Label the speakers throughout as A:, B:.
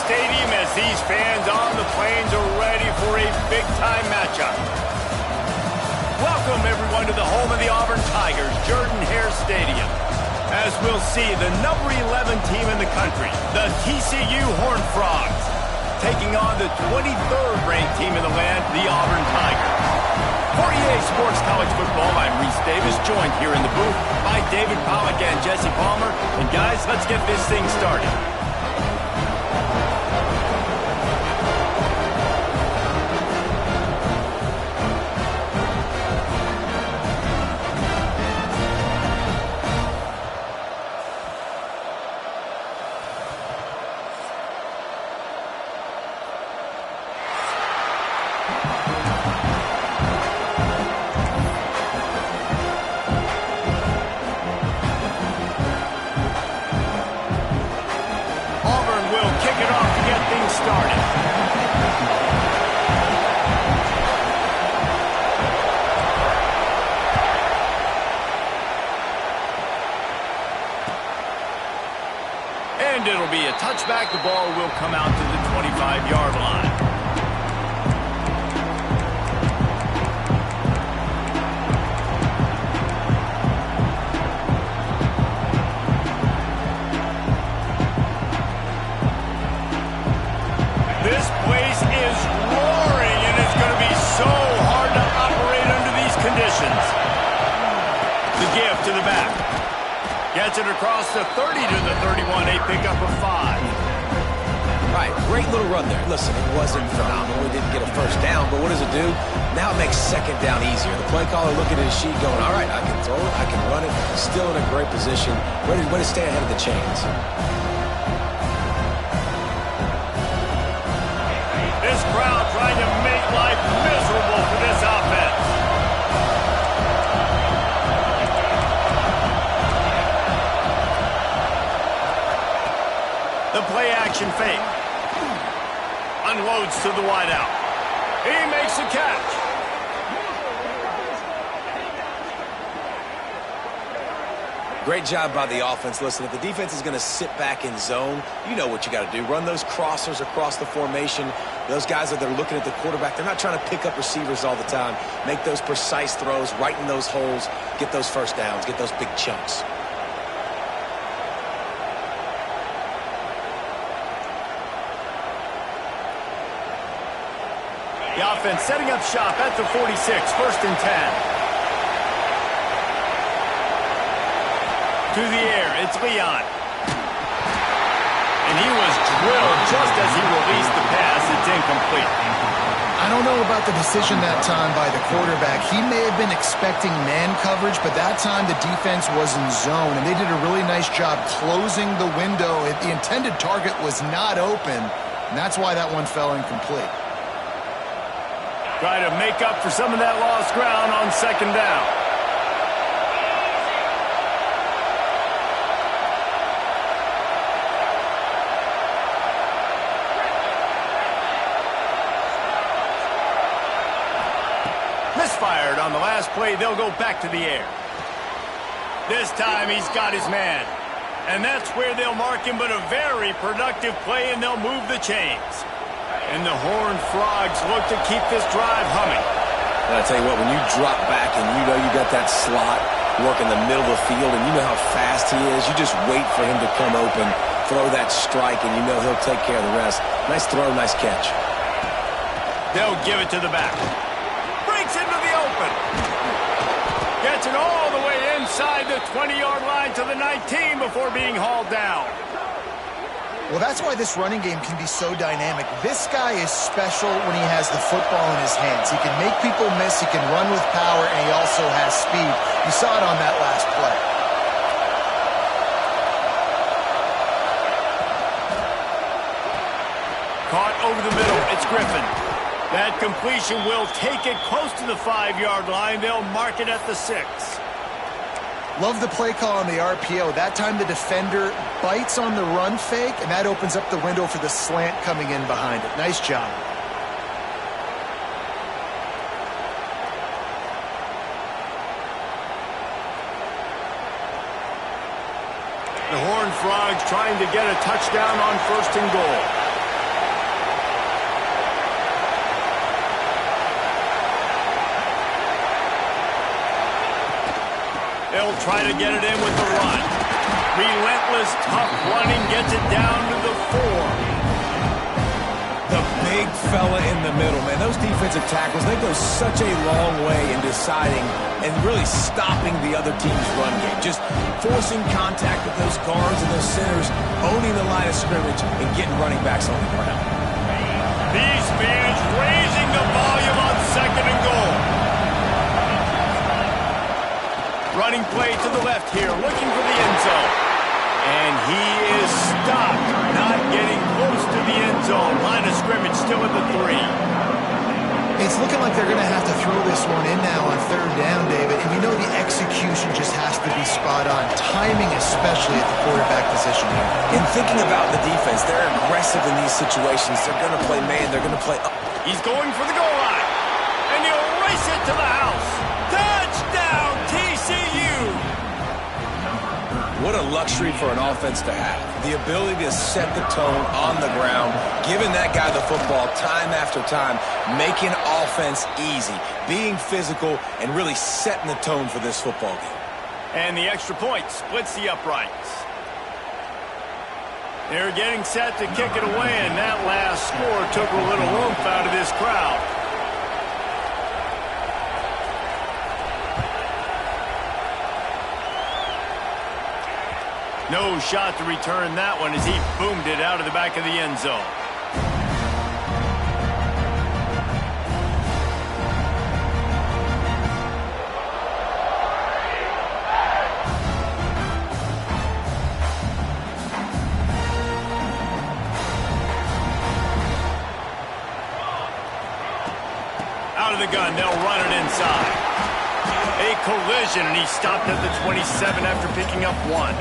A: stadium as these fans on the plains are ready for a big-time matchup. Welcome, everyone, to the home of the Auburn Tigers, Jordan-Hare Stadium. As we'll see, the number 11 team in the country, the TCU Horned Frogs, taking on the 23rd ranked team in the land, the Auburn Tigers. For EA Sports College Football, I'm Reese Davis, joined here in the booth by David Pollack and Jesse Palmer. And guys, let's get this thing started. And it'll be a touchback. The ball will come out to the 25-yard line. This place is roaring, and it's going to be so hard to operate under these conditions. The give to the back. Gets it across the 30 to the 31, a pickup of 5.
B: All right, great little run there. Listen, it wasn't phenomenal. We didn't get a first down, but what does it do? Now it makes second down easier. The play caller looking at his sheet going, all right, I can throw it, I can run it. Still in a great position, ready to stay ahead of the chains.
A: This crowd trying to make life miserable for this offense. The play action fake. Unloads to the wideout. He makes a catch.
B: Great job by the offense. Listen, if the defense is going to sit back in zone, you know what you got to do. Run those crossers across the formation. Those guys that are looking at the quarterback, they're not trying to pick up receivers all the time. Make those precise throws, right in those holes, get those first downs, get those big chunks.
A: The offense setting up shop at the 46, first and 10. To the air, it's Leon. And he was drilled just as he released the pass. It's incomplete.
C: I don't know about the decision that time by the quarterback. He may have been expecting man coverage, but that time the defense was in zone, and they did a really nice job closing the window. The intended target was not open, and that's why that one fell incomplete.
A: Try to make up for some of that lost ground on second down. Misfired on the last play. They'll go back to the air. This time he's got his man. And that's where they'll mark him, but a very productive play, and they'll move the chains. And the Horned Frogs look to keep this drive humming.
B: And I tell you what, when you drop back and you know you got that slot, work in the middle of the field, and you know how fast he is, you just wait for him to come open, throw that strike, and you know he'll take care of the rest. Nice throw, nice catch.
A: They'll give it to the back. Breaks into the open. Gets it all the way inside the 20-yard line to the 19 before being hauled down.
C: Well, that's why this running game can be so dynamic. This guy is special when he has the football in his hands. He can make people miss, he can run with power, and he also has speed. You saw it on that last play.
A: Caught over the middle, it's Griffin. That completion will take it close to the 5-yard line. They'll mark it at the 6.
C: Love the play call on the RPO. That time the defender bites on the run fake, and that opens up the window for the slant coming in behind it. Nice job.
A: The Horned Frogs trying to get a touchdown on first and goal. They'll try to get it in with the run. Relentless, tough running gets it down to the 4.
B: The big fella in the middle, man. Those defensive tackles, they go such a long way in deciding and really stopping the other team's run game. Just forcing contact with those guards and those centers, owning the line of scrimmage, and getting running backs on the ground.
A: These fans raising the volume on 2nd and goal. Running play to the left here, looking for the end zone. And he is stopped, not getting close to the end zone. Line of scrimmage still at the 3.
C: It's looking like they're going to have to throw this one in now on 3rd down, David. And you know the execution just has to be spot on. Timing especially at the quarterback position here.
B: In thinking about the defense, they're aggressive in these situations. They're going to play man. They're going to play up.
A: He's going for the goal line. And he'll race it to the house. Touchdown, TCU!
B: What a luxury for an offense to have. The ability to set the tone on the ground, giving that guy the football time after time, making offense easy, being physical, and really setting the tone for this football game.
A: And the extra point splits the uprights. They're getting set to kick it away, and that last score took a little oomph out of this crowd. No shot to return that one as he boomed it out of the back of the end zone. Out of the gun, they'll run it inside. A collision, and he stopped at the 27 after picking up 1.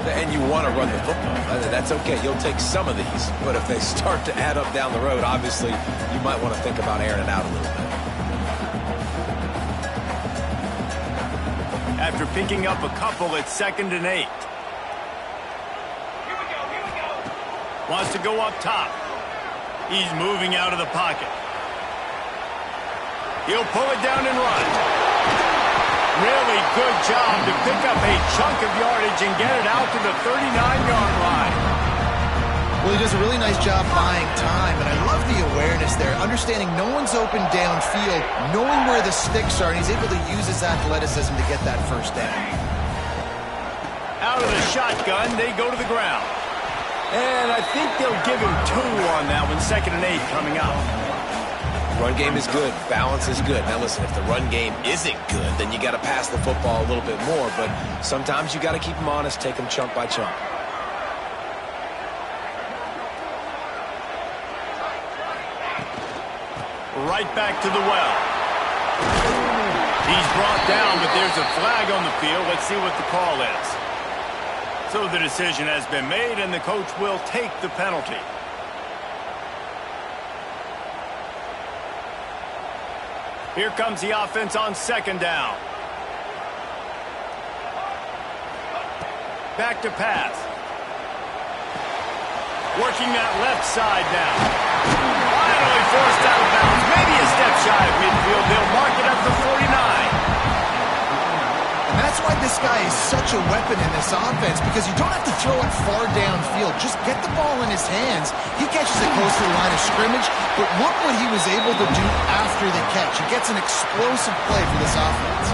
B: And you want to run the football. That's okay. You'll take some of these. But if they start to add up down the road, obviously, you might want to think about airing it out a little bit.
A: After picking up a couple at 2nd and 8. Wants to go up top. He's moving out of the pocket. He'll pull it down and run. Really good job to pick up a chunk of yardage and get it out to the 39-yard line.
C: Well, he does a really nice job buying time, and I love the awareness there, understanding no one's open downfield, knowing where the sticks are, and he's able to use his athleticism to get that 1st down.
A: Out of the shotgun, they go to the ground. And I think they'll give him 2 on that one, 2nd and 8 coming up.
B: Run game is good. Balance is good. Now, listen, if the run game isn't good, then you got to pass the football a little bit more. But sometimes you got to keep them honest, take them chunk by chunk.
A: Right back to the well. He's brought down, but there's a flag on the field. Let's see what the call is. So the decision has been made, and the coach will take the penalty. Here comes the offense on 2nd down. Back to pass. Working that left side now. Finally forced out of bounds. Maybe a step shy of midfield. They'll mark it up to 49.
C: And that's why this guy is such a weapon in this offense, because you don't have to throw it far downfield. Just get the ball in his hands. He catches it close to the line of scrimmage, but look what he was able to do after the catch. He gets an explosive play for this offense.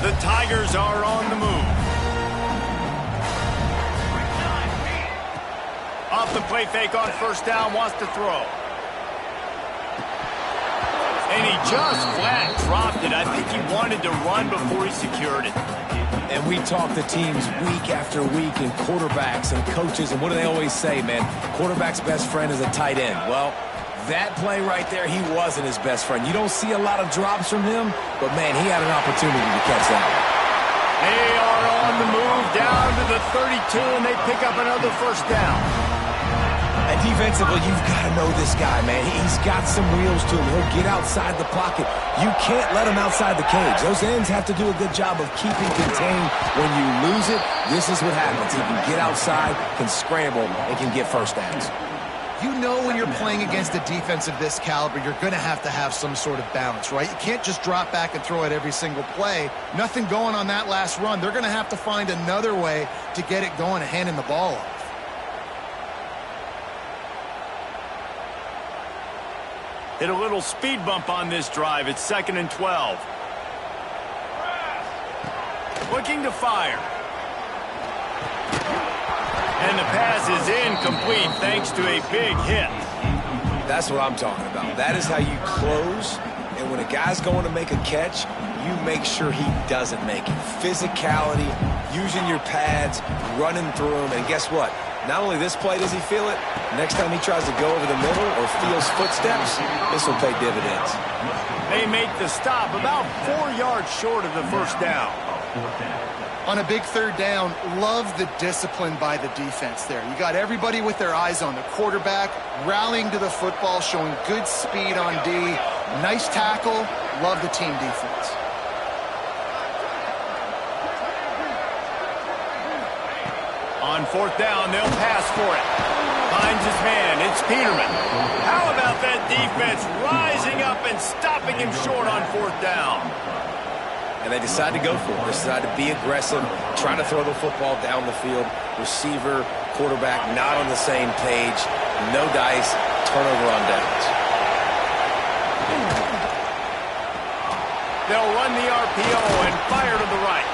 A: The Tigers are on the move. Off the play fake on 1st down, wants to throw. And he just flat dropped it. I think he wanted to run before he secured it.
B: And we talk to teams week after week, and quarterbacks and coaches, and what do they always say, man? Quarterback's best friend is a tight end. Well, that play right there, he wasn't his best friend. You don't see a lot of drops from him, but, man, he had an opportunity to catch that one.
A: They are on the move down to the 32, and they pick up another 1st down.
B: And Defensively, you've got to know this guy, man. He's got some wheels to him. He'll get outside the pocket. You can't let him outside the cage. Those ends have to do a good job of keeping contained. When you lose it, this is what happens. He can get outside, can scramble, and can get first downs.
C: You know when you're playing against a defense of this caliber, you're going to have some sort of balance, right? You can't just drop back and throw it every single play. Nothing going on that last run. They're going to have to find another way to get it going and handing the ball off.
A: Hit a little speed bump on this drive. It's 2nd and 12. Looking to fire. And the pass is incomplete thanks to a big hit.
B: That's what I'm talking about. That is how you close. And when a guy's going to make a catch, you make sure he doesn't make it. Physicality, using your pads, running through them. And guess what? Not only this play does he feel it, next time he tries to go over the middle or feels footsteps, this will pay dividends.
A: They make the stop about 4 yards short of the first down.
C: On a big 3rd down, love the discipline by the defense there. You got everybody with their eyes on the quarterback, rallying to the football, showing good speed on D. Nice tackle. Love the team defense.
A: On 4th down, they'll pass for it. Finds his man. It's Peterman. How about that defense rising up and stopping him short on 4th down?
B: And they decide to go for it. They decide to be aggressive, try to throw the football down the field. Receiver, quarterback not on the same page. No dice, turnover on downs.
A: They'll run the RPO and fire to the right.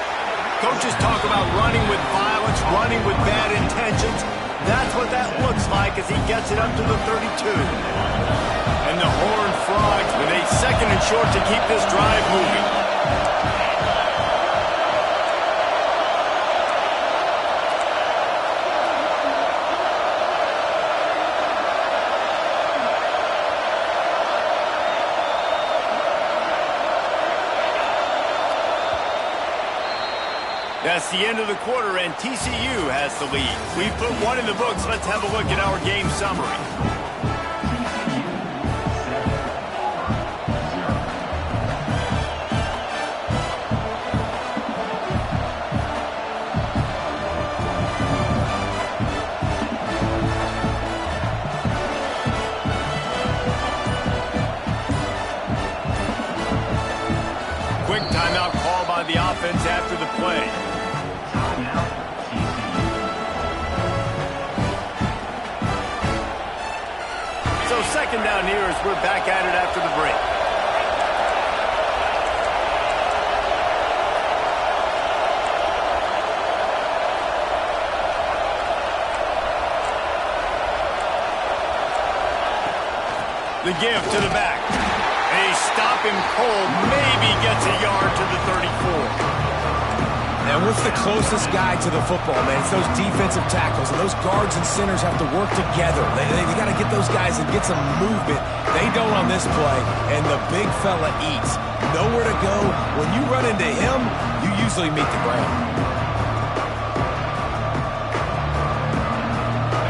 A: Coaches talk about running with violence, running with bad intentions. That's what that looks like as he gets it up to the 32. And the Horned Frogs with a 2nd and short to keep this drive moving. That's the end of the quarter, and TCU has the lead. We've put one in the books. Let's have a look at our game summary. Quick timeout call by the offense after the play. So 2nd down here as we're back at it after the break. The give to the back. They stop him cold, maybe gets a yard to the 34.
B: And what's the closest guy to the football, man? It's those defensive tackles, and those guards and centers have to work together. They got to get those guys and get some movement. They don't on this play, and the big fella eats. Nowhere to go. When you run into him, you usually meet the ground.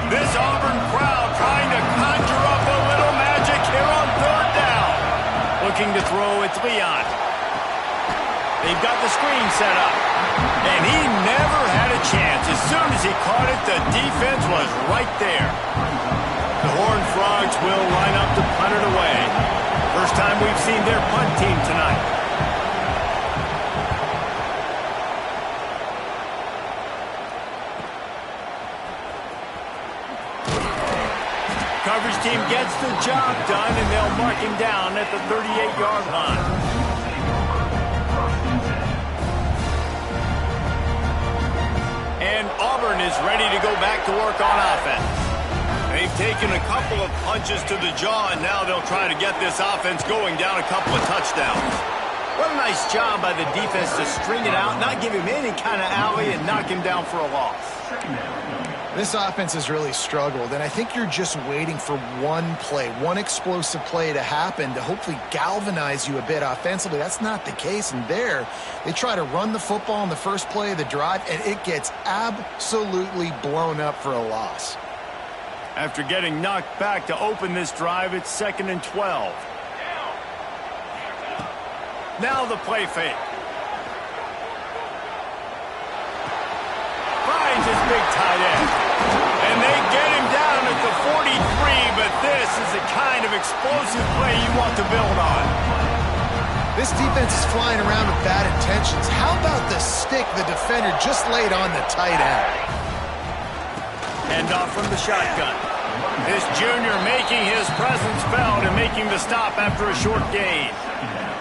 A: This Auburn crowd trying to conjure up a little magic here on 3rd down. Looking to throw, it's Leon. They've got the screen set up. And he never had a chance. As soon as he caught it, the defense was right there. The Horned Frogs will line up to punt it away. First time we've seen their punt team tonight. Coverage team gets the job done, and they'll mark him down at the 38-yard line. And Auburn is ready to go back to work on offense. They've taken a couple of punches to the jaw, and now they'll try to get this offense going down a couple of touchdowns. What a nice job by the defense to string it out, not give him any kind of alley, and knock him down for a loss.
C: This offense has really struggled, and I think you're just waiting for one play, one explosive play to happen to hopefully galvanize you a bit offensively. That's not the case, and there they try to run the football in the first play of the drive, and it gets absolutely blown up for a loss.
A: After getting knocked back to open this drive, it's 2nd and 12. Now the play fake. Finds his big tight end. And they get him down at the 43, but this is the kind of explosive play you want to build on.
C: This defense is flying around with bad intentions. How about the stick the defender just laid on the tight end?
A: Hand off from the shotgun. This junior making his presence felt and making the stop after a short gain.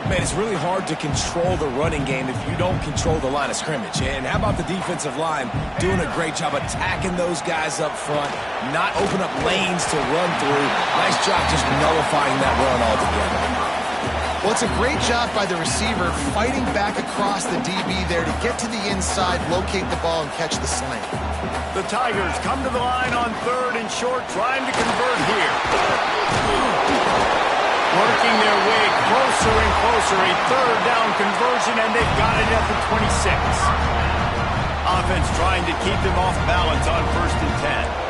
B: Man, it's really hard to control the running game if you don't control the line of scrimmage. And how about the defensive line doing a great job attacking those guys up front, not open up lanes to run through. Nice job just nullifying that run altogether.
C: Well, it's a great job by the receiver fighting back across the DB there to get to the inside, locate the ball, and catch the slant.
A: The Tigers come to the line on 3rd and short, trying to convert here. Working their way closer and closer, a 3rd down conversion, and they've got it at the 26. Offense trying to keep them off balance on 1st and 10.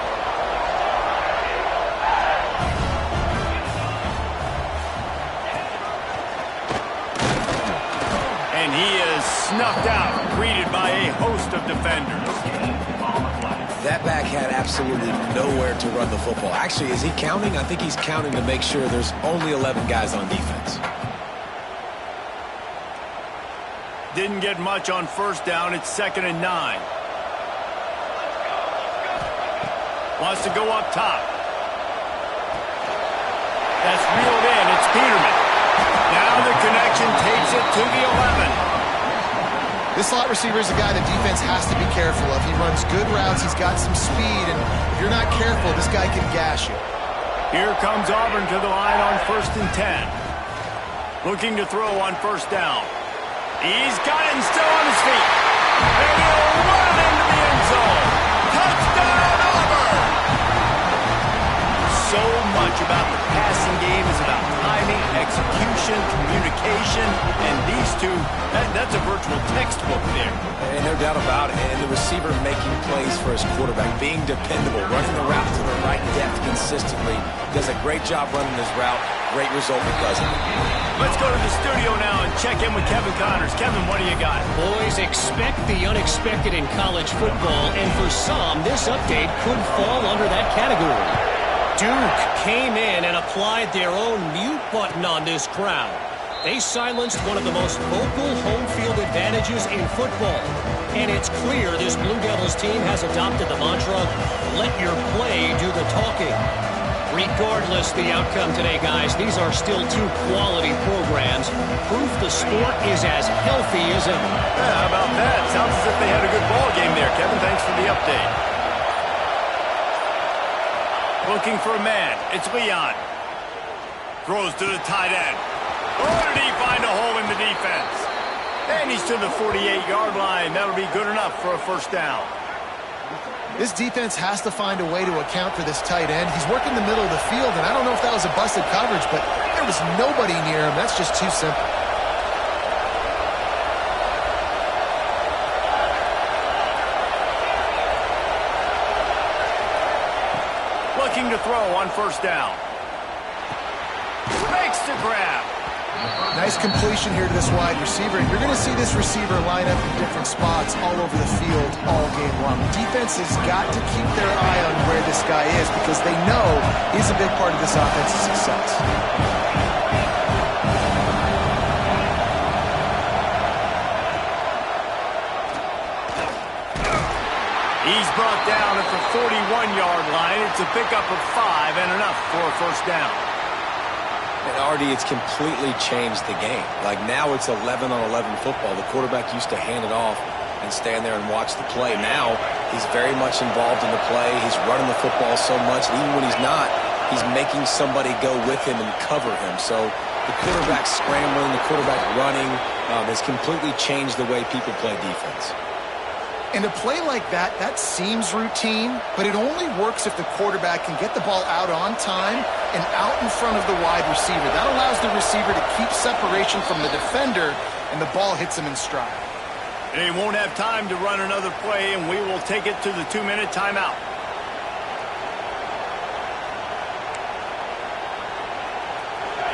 A: And he is snuffed out, greeted by a host of defenders.
B: That back had absolutely nowhere to run the football. Actually, is he counting? I think he's counting to make sure there's only 11 guys on defense.
A: Didn't get much on 1st down. It's 2nd and 9. Wants to go up top. That's reeled in. It's Peterman. Now the connection takes it to the 11.
C: This slot receiver is a guy the defense has to be careful of. He runs good routes. He's got some speed, and if you're not careful, this guy can gash you.
A: Here comes Auburn to the line on 1st and 10. Looking to throw on 1st down. He's got him still on his feet. And he'll run into the end zone. Touchdown, Auburn! So much about the passing game is about timing, execution, communication, and these two, that's a virtual textbook there.
B: And no doubt about it. And the receiver making plays for his quarterback, being dependable, running the route to the right depth consistently. Does a great job running this route. Great result because of it.
A: Let's go to the studio now and check in with Kevin Connors. Kevin, what do you got?
D: Boys, expect the unexpected in college football, and for some, this update could fall under that category. Duke came in and applied their own mute button on this crowd. They silenced one of the most vocal home field advantages in football. And it's clear this Blue Devils team has adopted the mantra, let your play do the talking. Regardless the outcome today, guys, these are still two quality programs. Proof the sport is as healthy as ever.
A: Yeah, how about that? Sounds as if they had a good ball game there, Kevin. Thanks for the update. Looking for a man. It's Leon. Throws to the tight end. Oh, did he find a hole in the defense? And he's to the 48-yard line. That'll be good enough for a 1st down.
C: This defense has to find a way to account for this tight end. He's working the middle of the field, and I don't know if that was a busted coverage, but there was nobody near him. That's just too simple.
A: Looking to throw on 1st down. Makes the grab.
C: Nice completion here to this wide receiver. And you're going to see this receiver line up in different spots all over the field all game long. The defense has got to keep their eye on where this guy is because they know he's a big part of this offense's success.
A: He's brought down at the 41-yard line. It's a pickup of 5 and enough for a 1st down.
B: And Artie, it's completely changed the game. Like now it's 11-on-11 football. The quarterback used to hand it off and stand there and watch the play. Now he's very much involved in the play. He's running the football so much. And even when he's not, he's making somebody go with him and cover him. So the quarterback scrambling, the quarterback running has completely changed the way people play defense.
C: And a play like that, that seems routine, but it only works if the quarterback can get the ball out on time and out in front of the wide receiver. That allows the receiver to keep separation from the defender, and the ball hits him in stride.
A: They won't have time to run another play, and we will take it to the 2-minute timeout.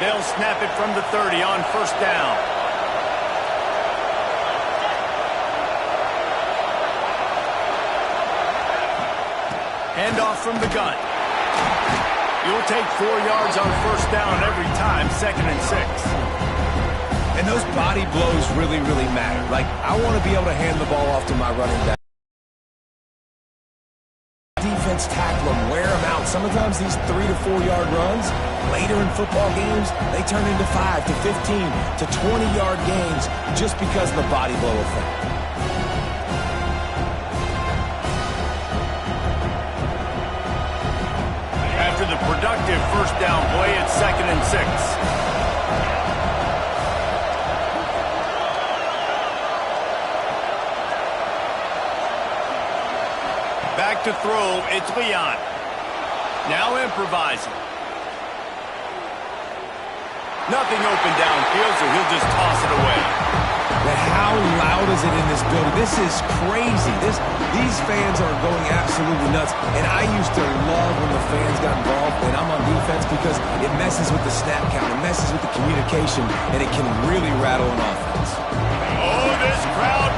A: They'll snap it from the 30 on first down. Handoff from the gun. You'll take 4 yards on first down every time, 2nd and 6.
B: And those body blows really, really matter. Like, I want to be able to hand the ball off to my running back. Defense tackle them, wear them out. Sometimes these 3 to 4 yard runs, later in football games, they turn into 5 to 15 to 20 yard gains just because of the body blow effect.
A: After the productive first down play, it's 2nd and 6. Back to throw, it's Leon. Now improvising. Nothing open downfield, so he'll just toss it away.
B: But how loud is it in this building? This is crazy. These fans are going absolutely nuts. And I used to love when the fans got involved when I'm on defense because it messes with the snap count, it messes with the communication, and it can really rattle an offense.
A: Oh, this crowd